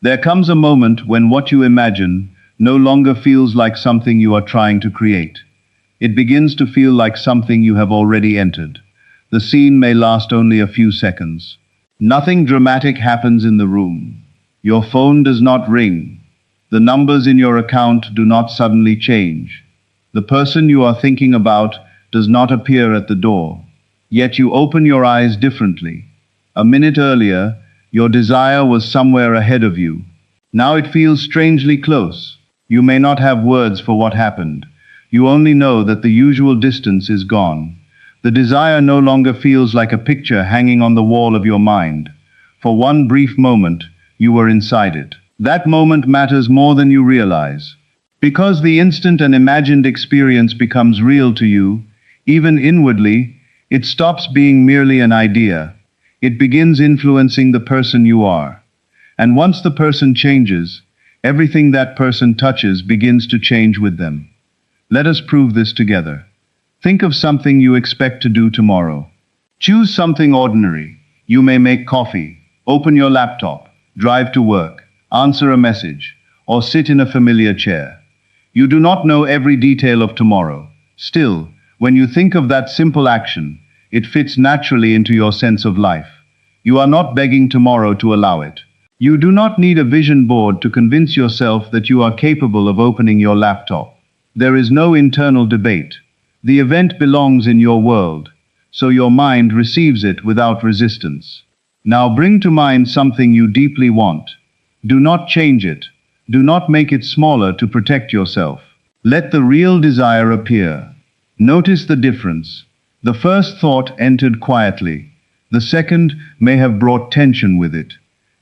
There comes a moment when what you imagine no longer feels like something you are trying to create. It begins to feel like something you have already entered. The scene may last only a few seconds. Nothing dramatic happens in the room. Your phone does not ring. The numbers in your account do not suddenly change. The person you are thinking about does not appear at the door. Yet you open your eyes differently. A minute earlier, your desire was somewhere ahead of you. Now it feels strangely close. You may not have words for what happened. You only know that the usual distance is gone. The desire no longer feels like a picture hanging on the wall of your mind. For one brief moment, you were inside it. That moment matters more than you realize. Because the instant an imagined experience becomes real to you, even inwardly, it stops being merely an idea. It begins influencing the person you are. And once the person changes, everything that person touches begins to change with them. Let us prove this together. Think of something you expect to do tomorrow. Choose something ordinary. You may make coffee, open your laptop, drive to work, answer a message, or sit in a familiar chair. You do not know every detail of tomorrow. Still, when you think of that simple action, it fits naturally into your sense of life. You are not begging tomorrow to allow it. You do not need a vision board to convince yourself that you are capable of opening your laptop. There is no internal debate. The event belongs in your world, so your mind receives it without resistance. Now bring to mind something you deeply want. Do not change it. Do not make it smaller to protect yourself. Let the real desire appear. Notice the difference. The first thought entered quietly. The second may have brought tension with it.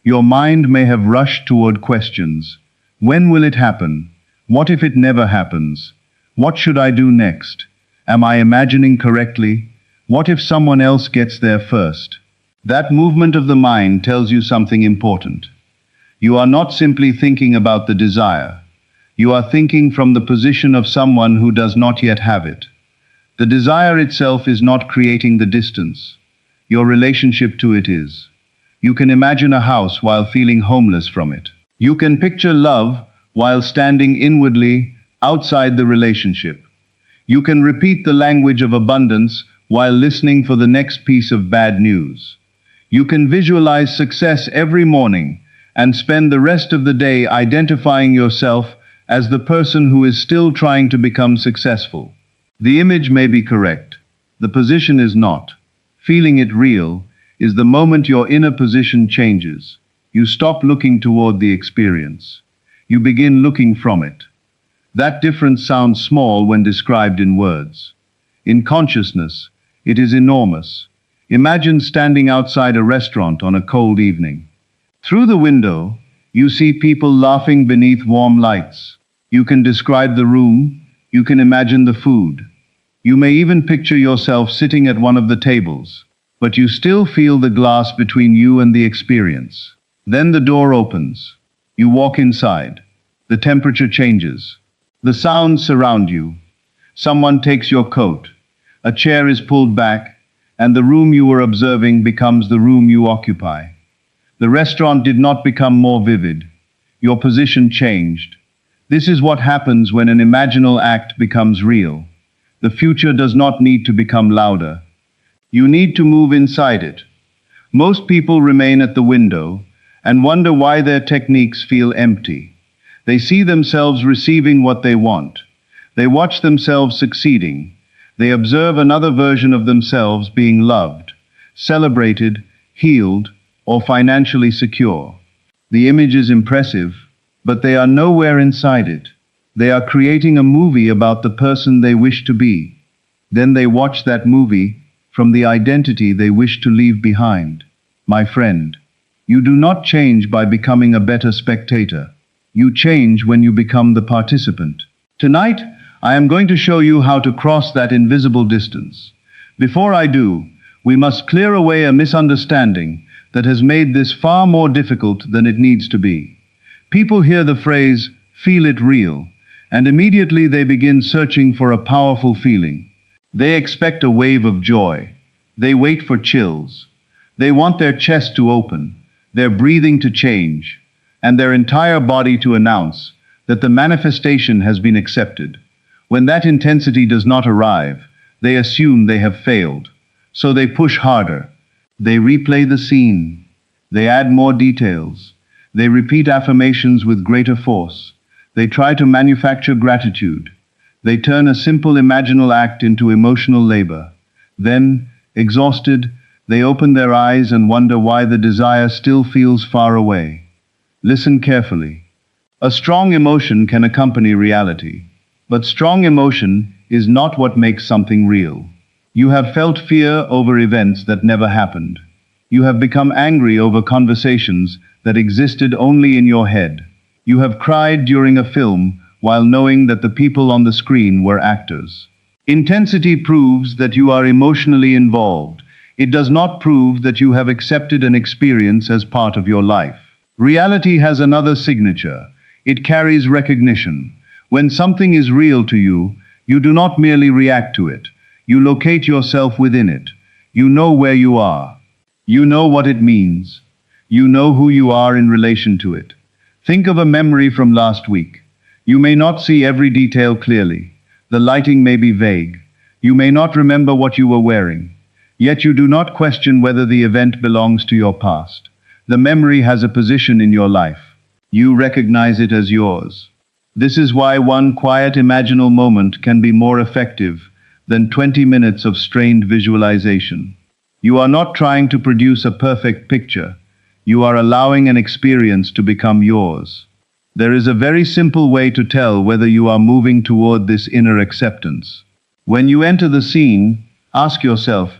Your mind may have rushed toward questions. When will it happen? What if it never happens? What should I do next? Am I imagining correctly? What if someone else gets there first? That movement of the mind tells you something important. You are not simply thinking about the desire. You are thinking from the position of someone who does not yet have it. The desire itself is not creating the distance. Your relationship to it is. You can imagine a house while feeling homeless from it. You can picture love while standing inwardly outside the relationship. You can repeat the language of abundance while listening for the next piece of bad news. You can visualize success every morning and spend the rest of the day identifying yourself as the person who is still trying to become successful. The image may be correct. The position is not. Feeling it real is the moment your inner position changes. You stop looking toward the experience. You begin looking from it. That difference sounds small when described in words. In consciousness, it is enormous. Imagine standing outside a restaurant on a cold evening. Through the window, you see people laughing beneath warm lights. You can describe the room. You can imagine the food. You may even picture yourself sitting at one of the tables, but you still feel the glass between you and the experience. Then the door opens. You walk inside. The temperature changes. The sounds surround you. Someone takes your coat. A chair is pulled back, and the room you were observing becomes the room you occupy. The restaurant did not become more vivid. Your position changed. This is what happens when an imaginal act becomes real. The future does not need to become louder. You need to move inside it. Most people remain at the window and wonder why their techniques feel empty. They see themselves receiving what they want. They watch themselves succeeding. They observe another version of themselves being loved, celebrated, healed, or financially secure. The image is impressive, but they are nowhere inside it. They are creating a movie about the person they wish to be. Then they watch that movie from the identity they wish to leave behind. My friend, you do not change by becoming a better spectator. You change when you become the participant. Tonight, I am going to show you how to cross that invisible distance. Before I do, we must clear away a misunderstanding that has made this far more difficult than it needs to be. People hear the phrase, "feel it real," and immediately they begin searching for a powerful feeling. They expect a wave of joy. They wait for chills. They want their chest to open, their breathing to change. and their entire body to announce that the manifestation has been accepted. When that intensity does not arrive, they assume they have failed. So they push harder. They replay the scene. They add more details. They repeat affirmations with greater force. They try to manufacture gratitude. They turn a simple imaginal act into emotional labor. Then, exhausted, they open their eyes and wonder why the desire still feels far away. Listen carefully. A strong emotion can accompany reality, but strong emotion is not what makes something real. You have felt fear over events that never happened. You have become angry over conversations that existed only in your head. You have cried during a film while knowing that the people on the screen were actors. Intensity proves that you are emotionally involved. It does not prove that you have accepted an experience as part of your life. Reality has another signature. It carries recognition. When something is real to you, you do not merely react to it. You locate yourself within it. You know where you are. You know what it means. You know who you are in relation to it. Think of a memory from last week. You may not see every detail clearly. The lighting may be vague. You may not remember what you were wearing. Yet you do not question whether the event belongs to your past. The memory has a position in your life. You recognize it as yours. This is why one quiet imaginal moment can be more effective than 20 minutes of strained visualization. You are not trying to produce a perfect picture. You are allowing an experience to become yours. There is a very simple way to tell whether you are moving toward this inner acceptance. When you enter the scene, ask yourself,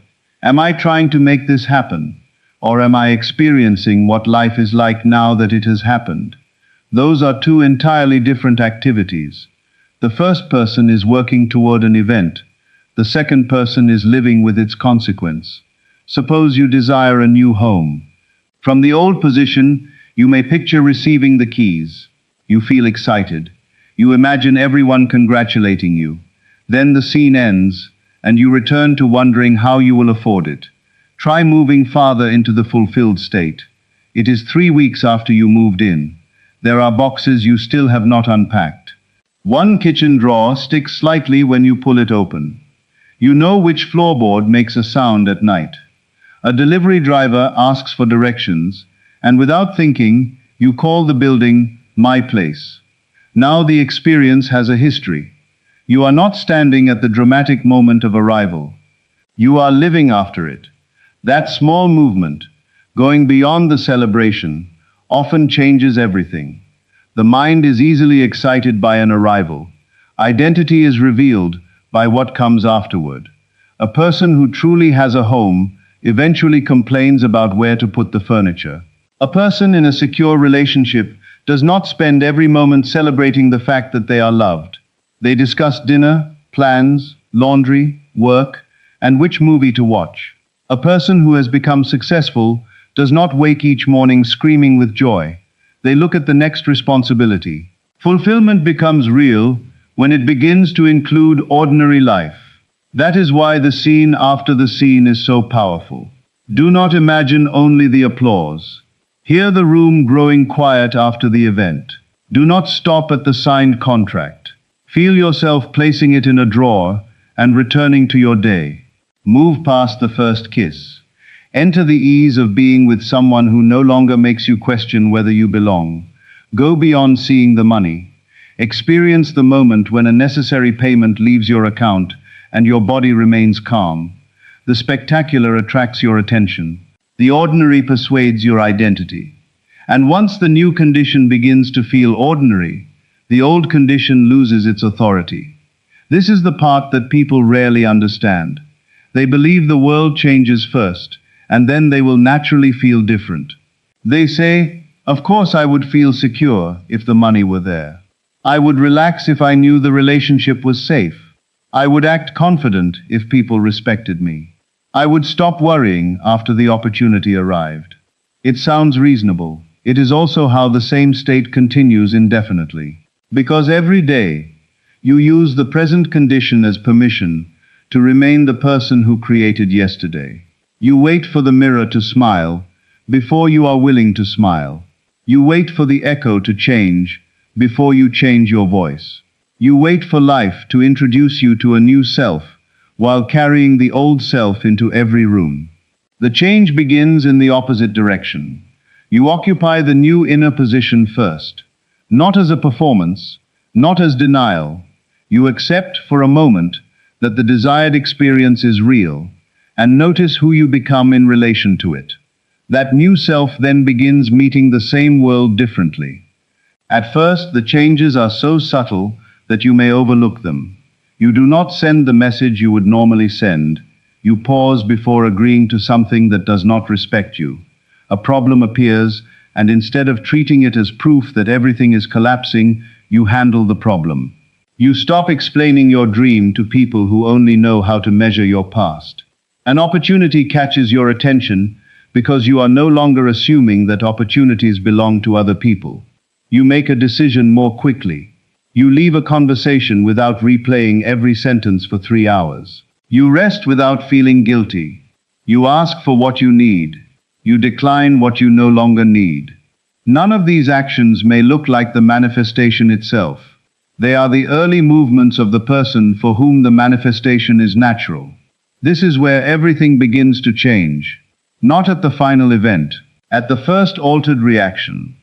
am I trying to make this happen? Or am I experiencing what life is like now that it has happened? Those are two entirely different activities. The first person is working toward an event. The second person is living with its consequence. Suppose you desire a new home. From the old position, you may picture receiving the keys. You feel excited. You imagine everyone congratulating you. Then the scene ends, and you return to wondering how you will afford it. Try moving farther into the fulfilled state. It is 3 weeks after you moved in. There are boxes you still have not unpacked. One kitchen drawer sticks slightly when you pull it open. You know which floorboard makes a sound at night. A delivery driver asks for directions, and without thinking, you call the building My Place. Now the experience has a history. You are not standing at the dramatic moment of arrival. You are living after it. That small movement, going beyond the celebration, often changes everything. The mind is easily excited by an arrival. Identity is revealed by what comes afterward. A person who truly has a home eventually complains about where to put the furniture. A person in a secure relationship does not spend every moment celebrating the fact that they are loved. They discuss dinner, plans, laundry, work, and which movie to watch. A person who has become successful does not wake each morning screaming with joy. They look at the next responsibility. Fulfillment becomes real when it begins to include ordinary life. That is why the scene after the scene is so powerful. Do not imagine only the applause. Hear the room growing quiet after the event. Do not stop at the signed contract. Feel yourself placing it in a drawer and returning to your day. Move past the first kiss. Enter the ease of being with someone who no longer makes you question whether you belong. Go beyond seeing the money. Experience the moment when a necessary payment leaves your account and your body remains calm. The spectacular attracts your attention. The ordinary persuades your identity. And once the new condition begins to feel ordinary, the old condition loses its authority. This is the part that people rarely understand. They believe the world changes first, and then they will naturally feel different. They say, of course I would feel secure if the money were there. I would relax if I knew the relationship was safe. I would act confident if people respected me. I would stop worrying after the opportunity arrived. It sounds reasonable. It is also how the same state continues indefinitely. Because every day, you use the present condition as permission to remain the person who created yesterday. You wait for the mirror to smile before you are willing to smile. You wait for the echo to change before you change your voice. You wait for life to introduce you to a new self while carrying the old self into every room. The change begins in the opposite direction. You occupy the new inner position first. Not as a performance, not as denial. You accept for a moment that the desired experience is real and notice who you become in relation to it. That new self then begins meeting the same world differently. At first, the changes are so subtle that you may overlook them. You do not send the message you would normally send. You pause before agreeing to something that does not respect you. A problem appears, and instead of treating it as proof that everything is collapsing, you handle the problem. You stop explaining your dream to people who only know how to measure your past. An opportunity catches your attention because you are no longer assuming that opportunities belong to other people. You make a decision more quickly. You leave a conversation without replaying every sentence for 3 hours. You rest without feeling guilty. You ask for what you need. You decline what you no longer need. None of these actions may look like the manifestation itself. They are the early movements of the person for whom the manifestation is natural. This is where everything begins to change. Not at the final event, at the first altered reaction.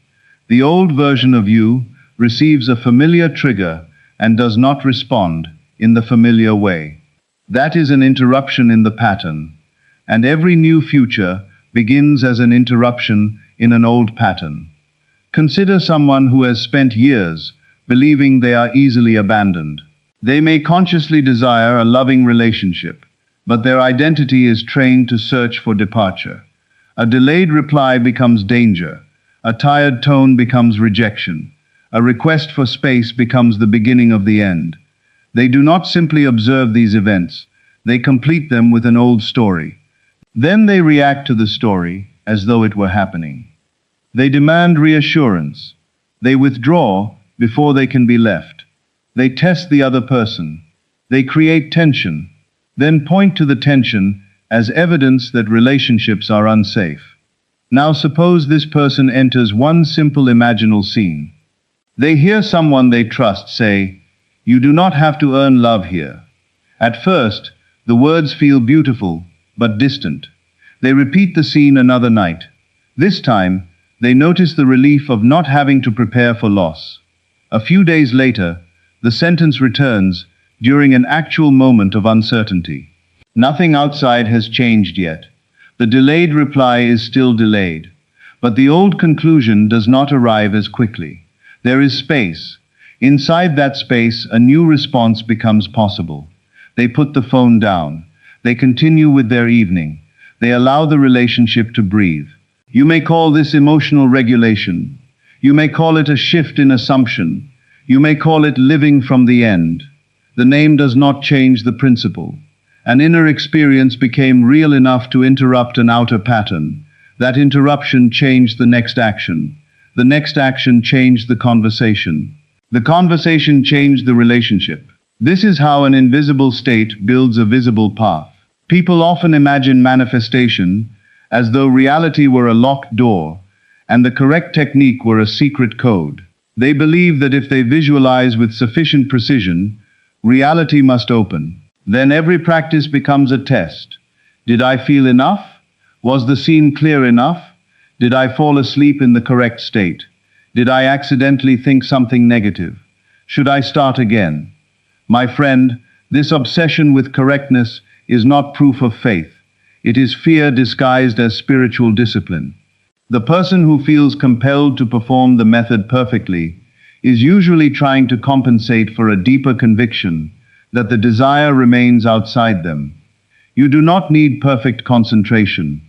The old version of you receives a familiar trigger and does not respond in the familiar way. That is an interruption in the pattern, and every new future begins as an interruption in an old pattern. Consider someone who has spent years believing they are easily abandoned. They may consciously desire a loving relationship, but their identity is trained to search for departure. A delayed reply becomes danger. A tired tone becomes rejection. A request for space becomes the beginning of the end. They do not simply observe these events, they complete them with an old story. Then they react to the story as though it were happening. They demand reassurance. They withdraw before they can be left. They test the other person. They create tension, then point to the tension as evidence that relationships are unsafe. Now suppose this person enters one simple imaginal scene. They hear someone they trust say, "You do not have to earn love here." At first, the words feel beautiful, but distant. They repeat the scene another night. This time, they notice the relief of not having to prepare for loss. A few days later, the sentence returns during an actual moment of uncertainty. Nothing outside has changed yet. The delayed reply is still delayed, but the old conclusion does not arrive as quickly. There is space. Inside that space, a new response becomes possible. They put the phone down. They continue with their evening. They allow the relationship to breathe. You may call this emotional regulation. You may call it a shift in assumption. You may call it living from the end. The name does not change the principle. An inner experience became real enough to interrupt an outer pattern. That interruption changed the next action. The next action changed the conversation. The conversation changed the relationship. This is how an invisible state builds a visible path. People often imagine manifestation as though reality were a locked door and the correct technique were a secret code. They believe that if they visualize with sufficient precision, reality must open. Then every practice becomes a test. Did I feel enough? Was the scene clear enough? Did I fall asleep in the correct state? Did I accidentally think something negative? Should I start again? My friend, this obsession with correctness is not proof of faith. It is fear disguised as spiritual discipline. The person who feels compelled to perform the method perfectly is usually trying to compensate for a deeper conviction that the desire remains outside them. You do not need perfect concentration.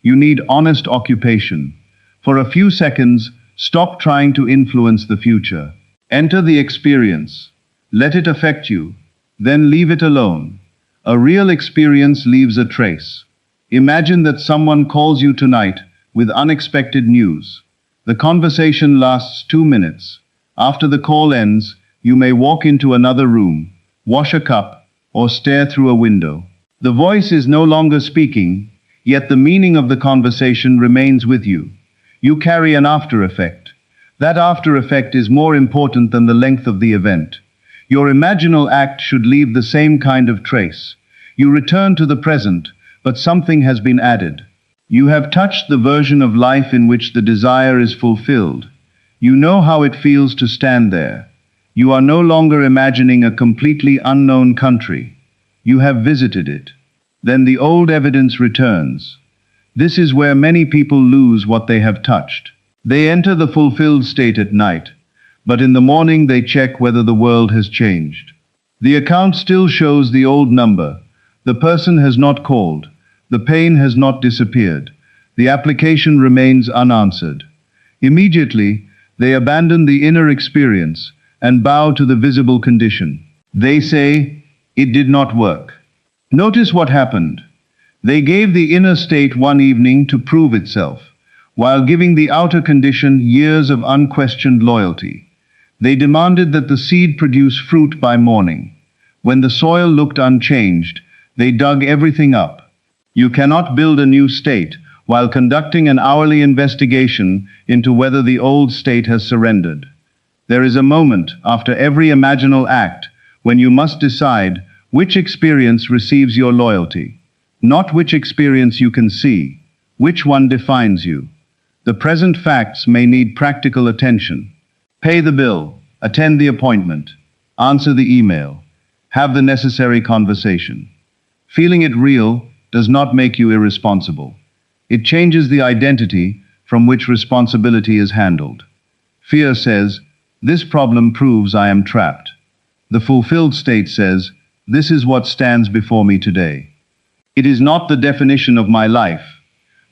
You need honest occupation. For a few seconds, stop trying to influence the future. Enter the experience. Let it affect you. Then leave it alone. A real experience leaves a trace. Imagine that someone calls you tonight with unexpected news. The conversation lasts 2 minutes. After the call ends, you may walk into another room, wash a cup, or stare through a window. The voice is no longer speaking, yet the meaning of the conversation remains with you. You carry an after effect. That after effect is more important than the length of the event. Your imaginal act should leave the same kind of trace. You return to the present, but something has been added. You have touched the version of life in which the desire is fulfilled. You know how it feels to stand there. You are no longer imagining a completely unknown country. You have visited it. Then the old evidence returns. This is where many people lose what they have touched. They enter the fulfilled state at night, but in the morning they check whether the world has changed. The account still shows the old number. The person has not called. The pain has not disappeared. The application remains unanswered. Immediately, they abandon the inner experience and bow to the visible condition. They say, "It did not work." Notice what happened. They gave the inner state one evening to prove itself, while giving the outer condition years of unquestioned loyalty. They demanded that the seed produce fruit by morning. When the soil looked unchanged, they dug everything up. You cannot build a new state while conducting an hourly investigation into whether the old state has surrendered. There is a moment after every imaginal act when you must decide which experience receives your loyalty. Not which experience you can see, which one defines you. The present facts may need practical attention. Pay the bill, attend the appointment, answer the email, have the necessary conversation. Feeling it real does not make you irresponsible. It changes the identity from which responsibility is handled. Fear says, "This problem proves I am trapped." The fulfilled state says, "This is what stands before me today. It is not the definition of my life."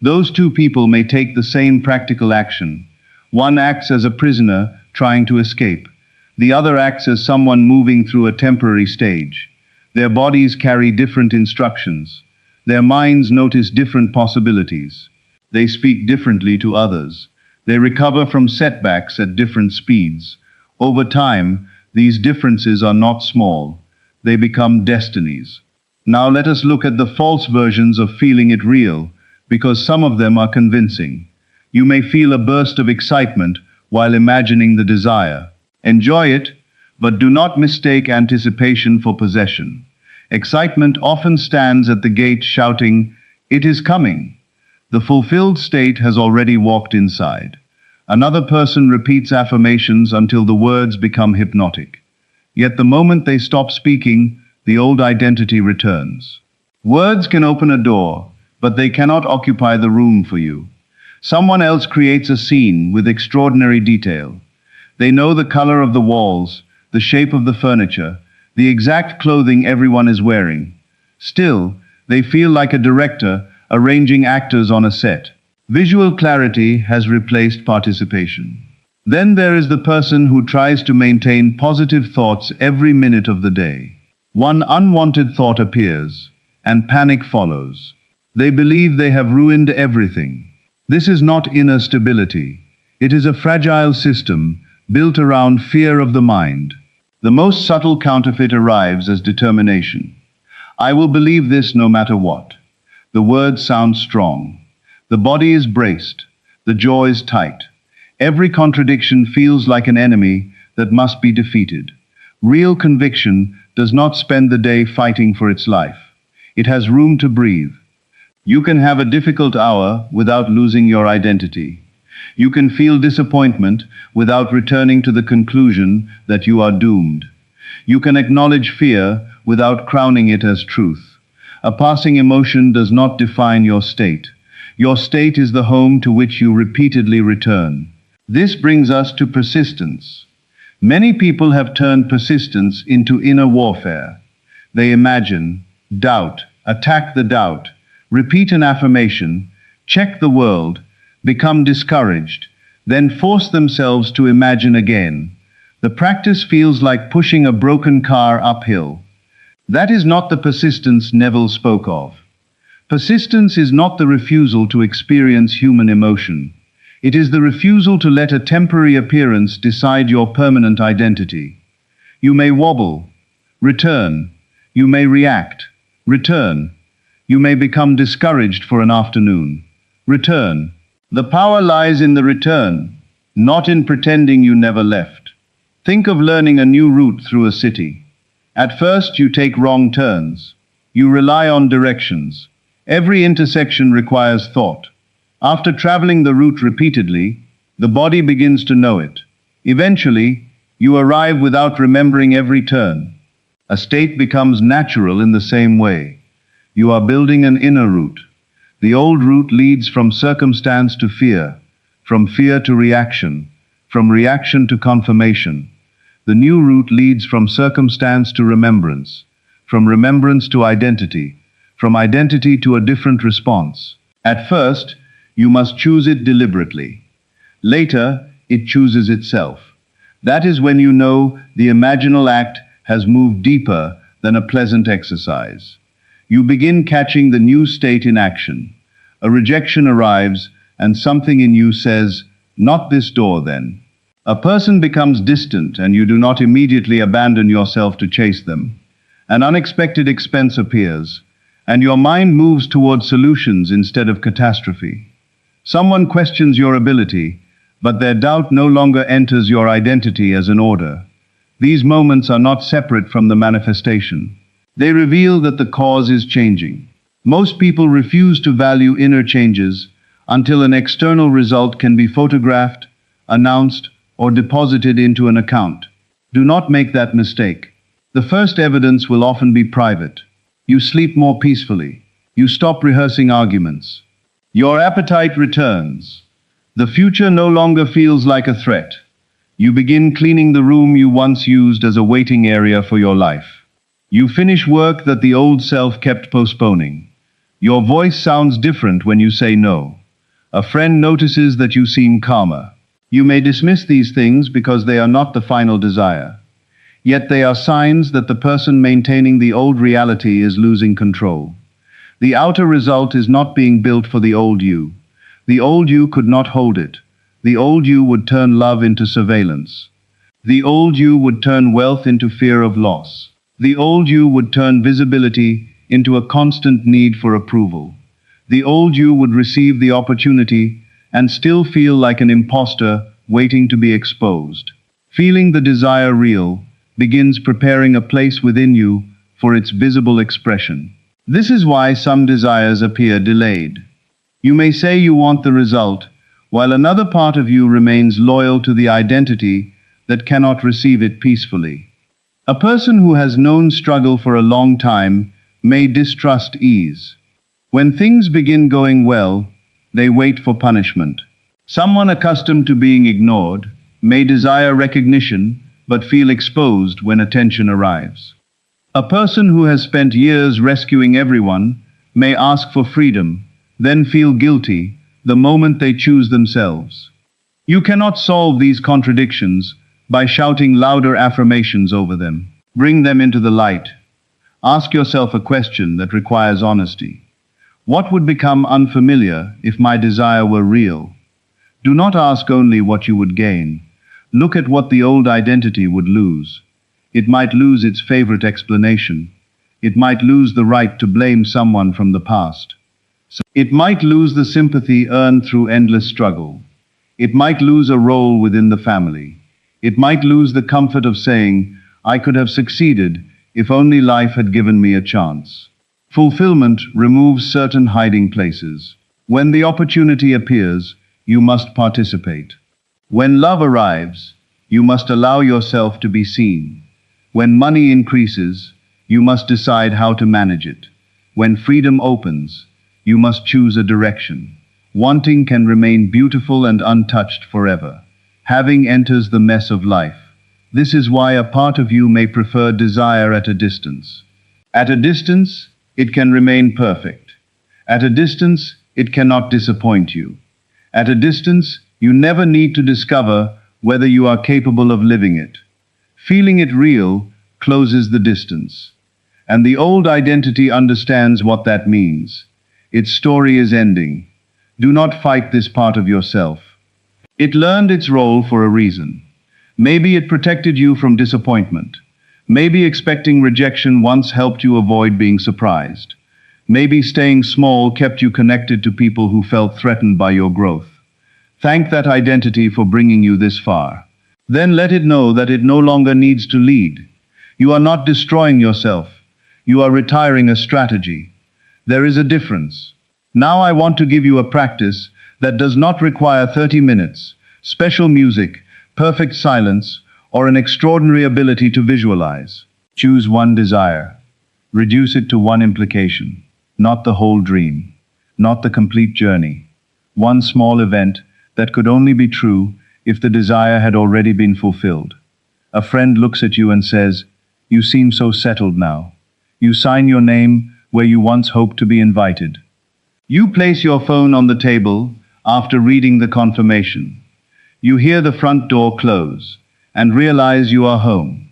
Those two people may take the same practical action. One acts as a prisoner trying to escape. The other acts as someone moving through a temporary stage. Their bodies carry different instructions. Their minds notice different possibilities. They speak differently to others. They recover from setbacks at different speeds. Over time, these differences are not small. They become destinies. Now let us look at the false versions of feeling it real, because some of them are convincing. You may feel a burst of excitement while imagining the desire. Enjoy it, but do not mistake anticipation for possession. Excitement often stands at the gate shouting, "It is coming." The fulfilled state has already walked inside. Another person repeats affirmations until the words become hypnotic. Yet the moment they stop speaking, the old identity returns. Words can open a door, but they cannot occupy the room for you. Someone else creates a scene with extraordinary detail. They know the color of the walls, the shape of the furniture, the exact clothing everyone is wearing. Still, they feel like a director arranging actors on a set. Visual clarity has replaced participation. Then there is the person who tries to maintain positive thoughts every minute of the day. One unwanted thought appears, and panic follows. They believe they have ruined everything. This is not inner stability. It is a fragile system built around fear of the mind. The most subtle counterfeit arrives as determination. I will believe this no matter what. The words sound strong. The body is braced. The jaw is tight. Every contradiction feels like an enemy that must be defeated. Real conviction does not spend the day fighting for its life. It has room to breathe. You can have a difficult hour without losing your identity. You can feel disappointment without returning to the conclusion that you are doomed. You can acknowledge fear without crowning it as truth. A passing emotion does not define your state. Your state is the home to which you repeatedly return. This brings us to persistence. Many people have turned persistence into inner warfare. They imagine, doubt, attack the doubt, repeat an affirmation, check the world, become discouraged, then force themselves to imagine again. The practice feels like pushing a broken car uphill. That is not the persistence Neville spoke of. Persistence is not the refusal to experience human emotion. It is the refusal to let a temporary appearance decide your permanent identity. You may wobble, return. You may react, return. You may become discouraged for an afternoon, return. The power lies in the return. not in pretending you never left. Think of learning a new route through a city. At first you take wrong turns. You rely on directions. Every intersection requires thought. After traveling the route repeatedly, the body begins to know it. Eventually, you arrive without remembering every turn. A state becomes natural in the same way. You are building an inner route. The old route leads from circumstance to fear, from fear to reaction, from reaction to confirmation. The new route leads from circumstance to remembrance, from remembrance to identity, from identity to a different response. At first, you must choose it deliberately. Later, it chooses itself. That is when you know the imaginal act has moved deeper than a pleasant exercise. You begin catching the new state in action. A rejection arrives, and something in you says, "Not this door, then." A person becomes distant, and you do not immediately abandon yourself to chase them. An unexpected expense appears, and your mind moves towards solutions instead of catastrophe. Someone questions your ability, but their doubt no longer enters your identity as an order. These moments are not separate from the manifestation. They reveal that the cause is changing. Most people refuse to value inner changes until an external result can be photographed, announced, or deposited into an account. Do not make that mistake. The first evidence will often be private. You sleep more peacefully. You stop rehearsing arguments. Your appetite returns. The future no longer feels like a threat. You begin cleaning the room you once used as a waiting area for your life. You finish work that the old self kept postponing. Your voice sounds different when you say no. A friend notices that you seem calmer. You may dismiss these things because they are not the final desire. Yet they are signs that the person maintaining the old reality is losing control. The outer result is not being built for the old you. The old you could not hold it. The old you would turn love into surveillance. The old you would turn wealth into fear of loss. The old you would turn visibility into a constant need for approval. The old you would receive the opportunity and still feel like an imposter waiting to be exposed. Feeling the desire real begins preparing a place within you for its visible expression. This is why some desires appear delayed. You may say you want the result, while another part of you remains loyal to the identity that cannot receive it peacefully. A person who has known struggle for a long time may distrust ease. When things begin going well, they wait for punishment. Someone accustomed to being ignored may desire recognition but feel exposed when attention arrives. A person who has spent years rescuing everyone may ask for freedom, then feel guilty the moment they choose themselves. You cannot solve these contradictions by shouting louder affirmations over them. Bring them into the light. Ask yourself a question that requires honesty. What would become unfamiliar if my desire were real? Do not ask only what you would gain. Look at what the old identity would lose. It might lose its favorite explanation. It might lose the right to blame someone from the past. It might lose the sympathy earned through endless struggle. It might lose a role within the family. It might lose the comfort of saying, "I could have succeeded if only life had given me a chance." Fulfillment removes certain hiding places. When the opportunity appears, you must participate. When love arrives, you must allow yourself to be seen. When money increases, you must decide how to manage it. When freedom opens, you must choose a direction. Wanting can remain beautiful and untouched forever. Having enters the mess of life. This is why a part of you may prefer desire at a distance. At a distance, it can remain perfect. At a distance, it cannot disappoint you. At a distance, you never need to discover whether you are capable of living it. Feeling it real closes the distance. And the old identity understands what that means. Its story is ending. Do not fight this part of yourself. It learned its role for a reason. Maybe it protected you from disappointment. Maybe expecting rejection once helped you avoid being surprised. Maybe staying small kept you connected to people who felt threatened by your growth. Thank that identity for bringing you this far. Then let it know that it no longer needs to lead. You are not destroying yourself. You are retiring a strategy. There is a difference. Now I want to give you a practice that does not require 30 minutes, special music, perfect silence, or an extraordinary ability to visualize. Choose one desire. Reduce it to one implication, not the whole dream, not the complete journey. One small event that could only be true if the desire had already been fulfilled. A friend looks at you and says, "You seem so settled now." You sign your name where you once hoped to be invited. You place your phone on the table after reading the confirmation. You hear the front door close and realize you are home.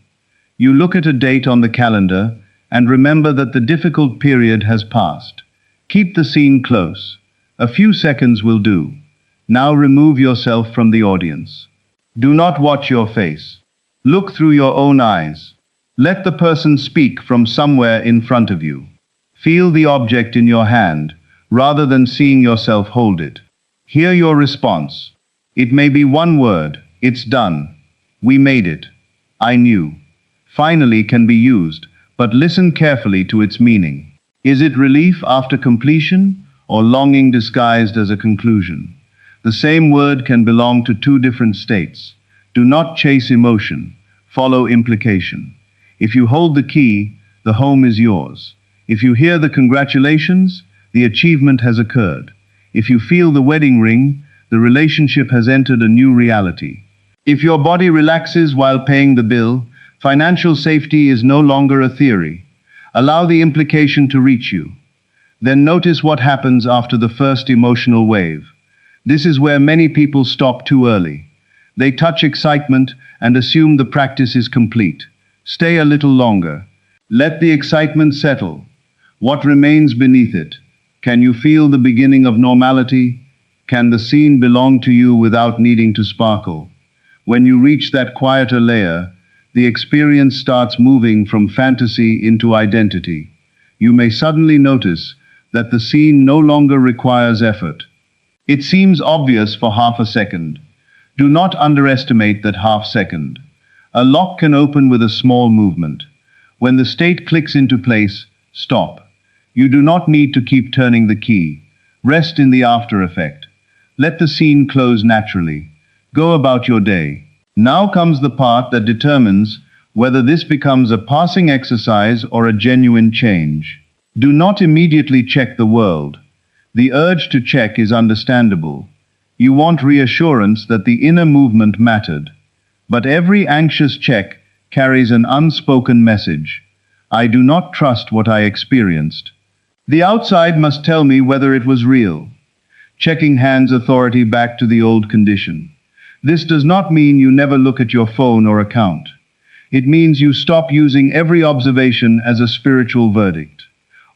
You look at a date on the calendar and remember that the difficult period has passed. Keep the scene close. A few seconds will do. Now remove yourself from the audience. Do not watch your face. Look through your own eyes. Let the person speak from somewhere in front of you. Feel the object in your hand, rather than seeing yourself hold it. Hear your response. It may be one word, "It's done," "We made it," "I knew." Finally can be used, but listen carefully to its meaning. Is it relief after completion, or longing disguised as a conclusion? The same word can belong to two different states. Do not chase emotion, follow implication. If you hold the key, the home is yours. If you hear the congratulations, the achievement has occurred. If you feel the wedding ring, the relationship has entered a new reality. If your body relaxes while paying the bill, financial safety is no longer a theory. Allow the implication to reach you. Then notice what happens after the first emotional wave. This is where many people stop too early. They touch excitement and assume the practice is complete. Stay a little longer. Let the excitement settle. What remains beneath it? Can you feel the beginning of normality? Can the scene belong to you without needing to sparkle? When you reach that quieter layer, the experience starts moving from fantasy into identity. You may suddenly notice that the scene no longer requires effort. It seems obvious for half a second. Do not underestimate that half second. A lock can open with a small movement. When the state clicks into place, stop. You do not need to keep turning the key. Rest in the after effect. Let the scene close naturally. Go about your day. Now comes the part that determines whether this becomes a passing exercise or a genuine change. Do not immediately check the world. The urge to check is understandable. You want reassurance that the inner movement mattered. But every anxious check carries an unspoken message. I do not trust what I experienced. The outside must tell me whether it was real. Checking hands authority back to the old condition. This does not mean you never look at your phone or account. It means you stop using every observation as a spiritual verdict.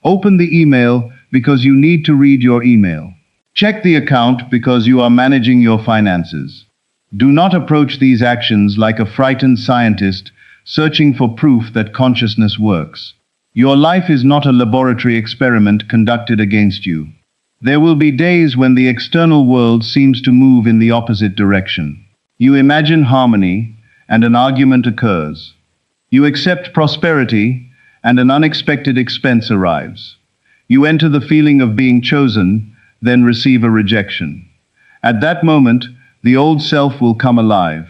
Open the email because you need to read your email. Check the account because you are managing your finances. Do not approach these actions like a frightened scientist searching for proof that consciousness works. Your life is not a laboratory experiment conducted against you. There will be days when the external world seems to move in the opposite direction. You imagine harmony, and an argument occurs. You accept prosperity, and an unexpected expense arrives. You enter the feeling of being chosen, then receive a rejection. At that moment, the old self will come alive.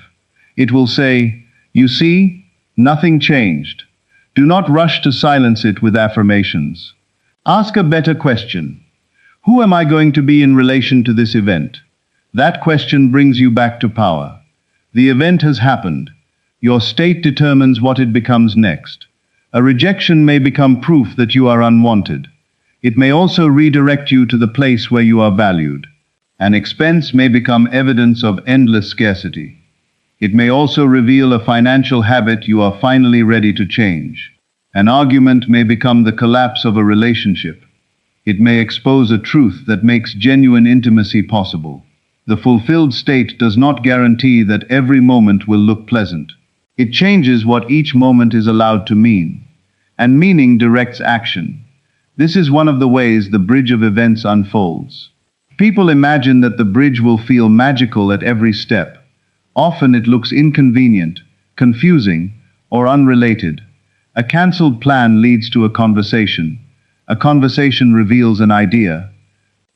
It will say, "You see, nothing changed." Do not rush to silence it with affirmations. Ask a better question. Who am I going to be in relation to this event? That question brings you back to power. The event has happened. Your state determines what it becomes next. A rejection may become proof that you are unwanted. It may also redirect you to the place where you are valued. An expense may become evidence of endless scarcity. It may also reveal a financial habit you are finally ready to change. An argument may become the collapse of a relationship. It may expose a truth that makes genuine intimacy possible. The fulfilled state does not guarantee that every moment will look pleasant. It changes what each moment is allowed to mean. And meaning directs action. This is one of the ways the bridge of events unfolds. People imagine that the bridge will feel magical at every step. Often it looks inconvenient, confusing, or unrelated. A cancelled plan leads to a conversation. A conversation reveals an idea.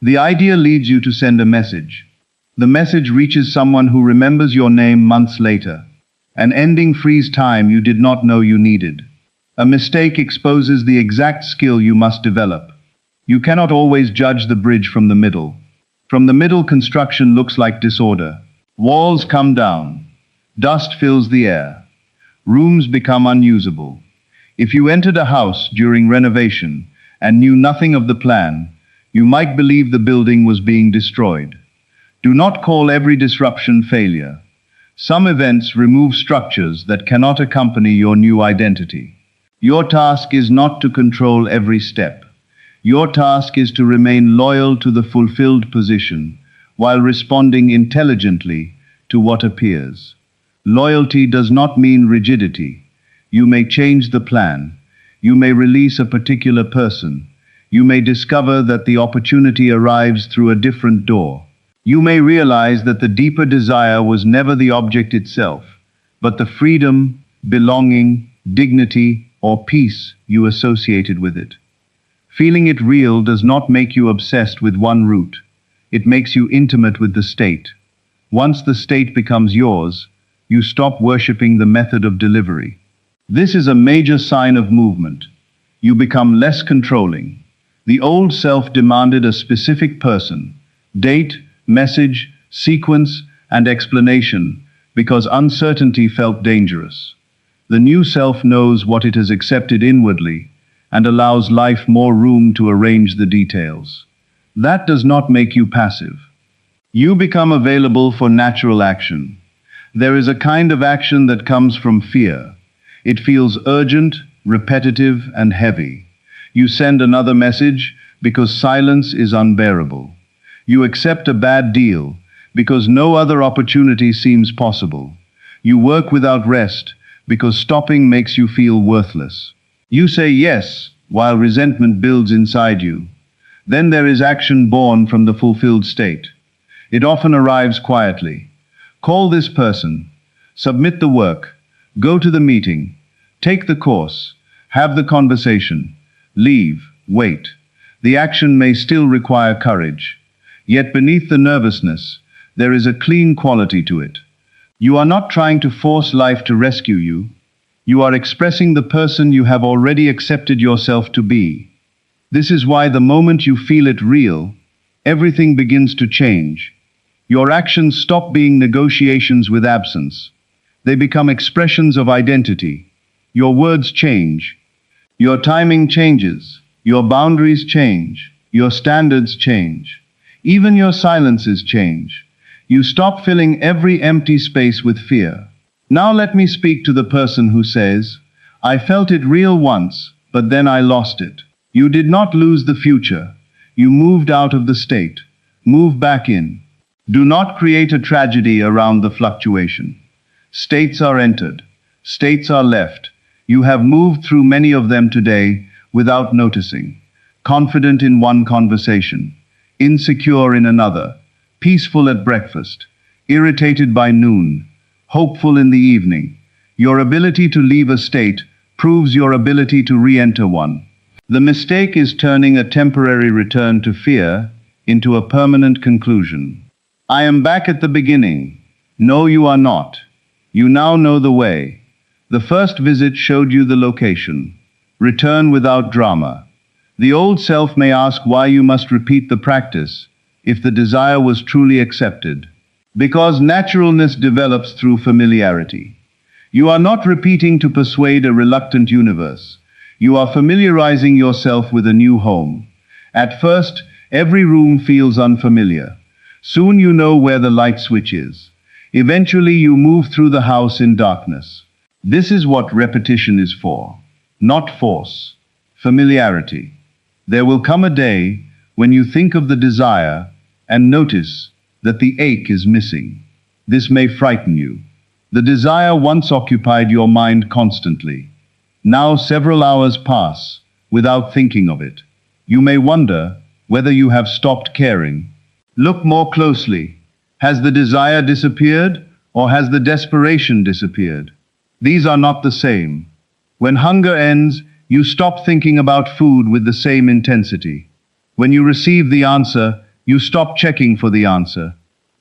The idea leads you to send a message. The message reaches someone who remembers your name months later. An ending frees time you did not know you needed. A mistake exposes the exact skill you must develop. You cannot always judge the bridge from the middle. From the middle, construction looks like disorder. Walls come down. Dust fills the air. Rooms become unusable. If you entered a house during renovation and knew nothing of the plan, you might believe the building was being destroyed. Do not call every disruption failure. Some events remove structures that cannot accompany your new identity. Your task is not to control every step. Your task is to remain loyal to the fulfilled position while responding intelligently to what appears. Loyalty does not mean rigidity. You may change the plan. You may release a particular person. You may discover that the opportunity arrives through a different door. You may realize that the deeper desire was never the object itself, but the freedom, belonging, dignity, or peace you associated with it. Feeling it real does not make you obsessed with one route. It makes you intimate with the state. Once the state becomes yours, you stop worshipping the method of delivery. This is a major sign of movement. You become less controlling. The old self demanded a specific person, date, message, sequence, and explanation because uncertainty felt dangerous. The new self knows what it has accepted inwardly and allows life more room to arrange the details. That does not make you passive. You become available for natural action. There is a kind of action that comes from fear. It feels urgent, repetitive, and heavy. You send another message because silence is unbearable. You accept a bad deal because no other opportunity seems possible. You work without rest because stopping makes you feel worthless. You say yes while resentment builds inside you. Then there is action born from the fulfilled state. It often arrives quietly. Call this person, submit the work, go to the meeting, take the course, have the conversation, leave, wait. The action may still require courage. Yet beneath the nervousness, there is a clean quality to it. You are not trying to force life to rescue you. You are expressing the person you have already accepted yourself to be. This is why the moment you feel it real, everything begins to change. Your actions stop being negotiations with absence. They become expressions of identity. Your words change. Your timing changes. Your boundaries change. Your standards change. Even your silences change. You stop filling every empty space with fear. Now let me speak to the person who says, I felt it real once, but then I lost it. You did not lose the future. You moved out of the state. Move back in. Do not create a tragedy around the fluctuation. States are entered. States are left. You have moved through many of them today without noticing. Confident in one conversation. Insecure in another. Peaceful at breakfast. Irritated by noon. Hopeful in the evening. Your ability to leave a state proves your ability to re-enter one. The mistake is turning a temporary return to fear into a permanent conclusion. I am back at the beginning. No, you are not. You now know the way. The first visit showed you the location. Return without drama. The old self may ask why you must repeat the practice if the desire was truly accepted. Because naturalness develops through familiarity. You are not repeating to persuade a reluctant universe. You are familiarizing yourself with a new home. At first, every room feels unfamiliar. Soon you know where the light switch is. Eventually you move through the house in darkness. This is what repetition is for. Not force. Familiarity. There will come a day when you think of the desire and notice that the ache is missing. This may frighten you. The desire once occupied your mind constantly. Now several hours pass without thinking of it. You may wonder whether you have stopped caring. Look more closely. Has the desire disappeared, or has the desperation disappeared? These are not the same. When hunger ends, you stop thinking about food with the same intensity. When you receive the answer, you stop checking for the answer.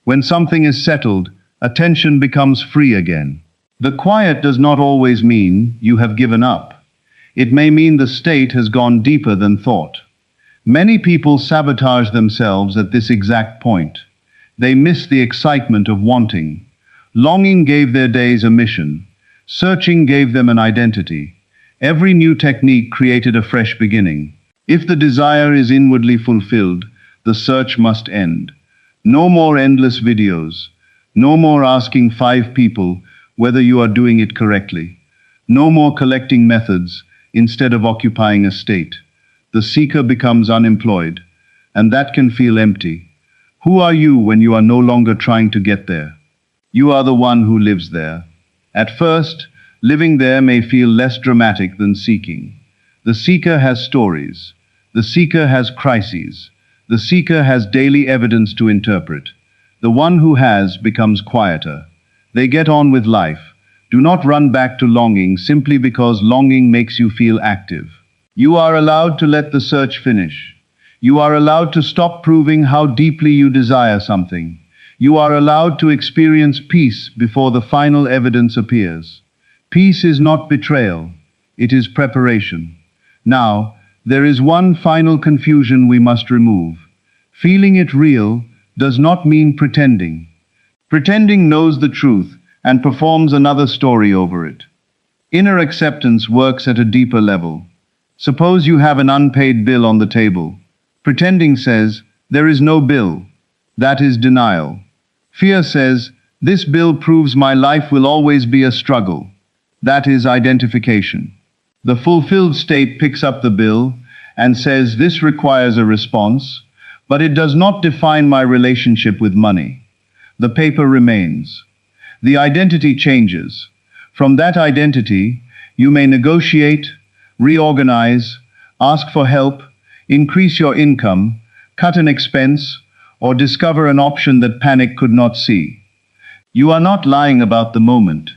When something is settled, attention becomes free again. The quiet does not always mean you have given up. It may mean the state has gone deeper than thought. Many people sabotage themselves at this exact point. They miss the excitement of wanting. Longing gave their days a mission. Searching gave them an identity. Every new technique created a fresh beginning. If the desire is inwardly fulfilled, the search must end. No more endless videos. No more asking 5 people whether you are doing it correctly. No more collecting methods instead of occupying a state. The seeker becomes unemployed, and that can feel empty. Who are you when you are no longer trying to get there? You are the one who lives there. At first, living there may feel less dramatic than seeking. The seeker has stories. The seeker has crises. The seeker has daily evidence to interpret. The one who has becomes quieter. They get on with life. Do not run back to longing simply because longing makes you feel active. You are allowed to let the search finish. You are allowed to stop proving how deeply you desire something. You are allowed to experience peace before the final evidence appears. Peace is not betrayal. It is preparation. Now, there is one final confusion we must remove. Feeling it real does not mean pretending. Pretending knows the truth and performs another story over it. Inner acceptance works at a deeper level. Suppose you have an unpaid bill on the table. Pretending says, there is no bill. That is denial. Fear says, this bill proves my life will always be a struggle. That is identification. The fulfilled state picks up the bill and says this requires a response, but it does not define my relationship with money. The paper remains. The identity changes. From that identity, you may negotiate, reorganize, ask for help, increase your income, cut an expense, or discover an option that panic could not see. You are not lying about the moment.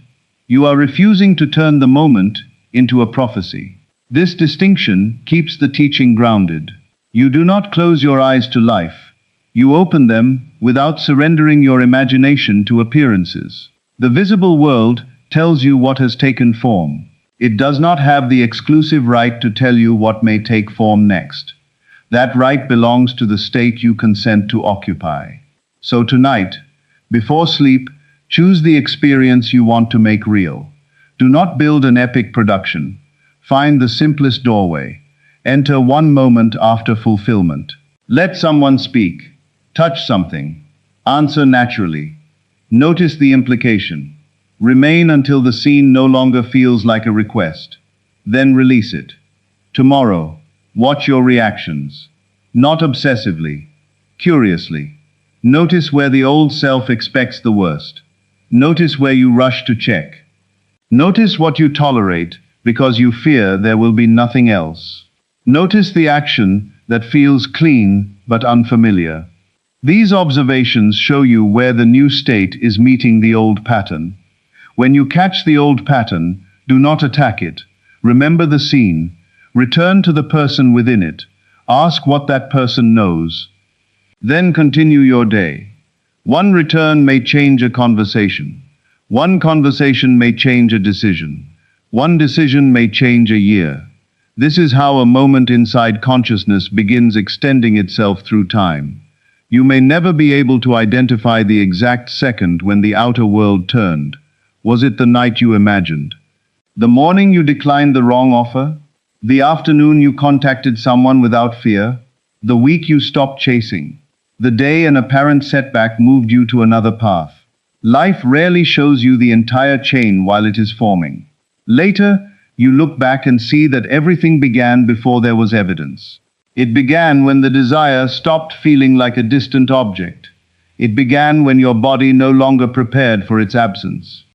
You are refusing to turn the moment into a prophecy. This distinction keeps the teaching grounded. You do not close your eyes to life. You open them without surrendering your imagination to appearances. The visible world tells you what has taken form. It does not have the exclusive right to tell you what may take form next. That right belongs to the state you consent to occupy. So tonight, before sleep, choose the experience you want to make real. Do not build an epic production. Find the simplest doorway. Enter one moment after fulfillment. Let someone speak. Touch something. Answer naturally. Notice the implication. Remain until the scene no longer feels like a request. Then release it. Tomorrow, watch your reactions. Not obsessively, curiously. Notice where the old self expects the worst. Notice where you rush to check. Notice what you tolerate because you fear there will be nothing else. Notice the action that feels clean but unfamiliar. These observations show you where the new state is meeting the old pattern. When you catch the old pattern, do not attack it. Remember the scene. Return to the person within it. Ask what that person knows. Then continue your day. One return may change a conversation. One conversation may change a decision. One decision may change a year. This is how a moment inside consciousness begins extending itself through time. You may never be able to identify the exact second when the outer world turned. Was it the night you imagined? The morning you declined the wrong offer? The afternoon you contacted someone without fear? The week you stopped chasing? The day an apparent setback moved you to another path? Life rarely shows you the entire chain while it is forming. Later, you look back and see that everything began before there was evidence. It began when the desire stopped feeling like a distant object. It began when your body no longer prepared for its absence.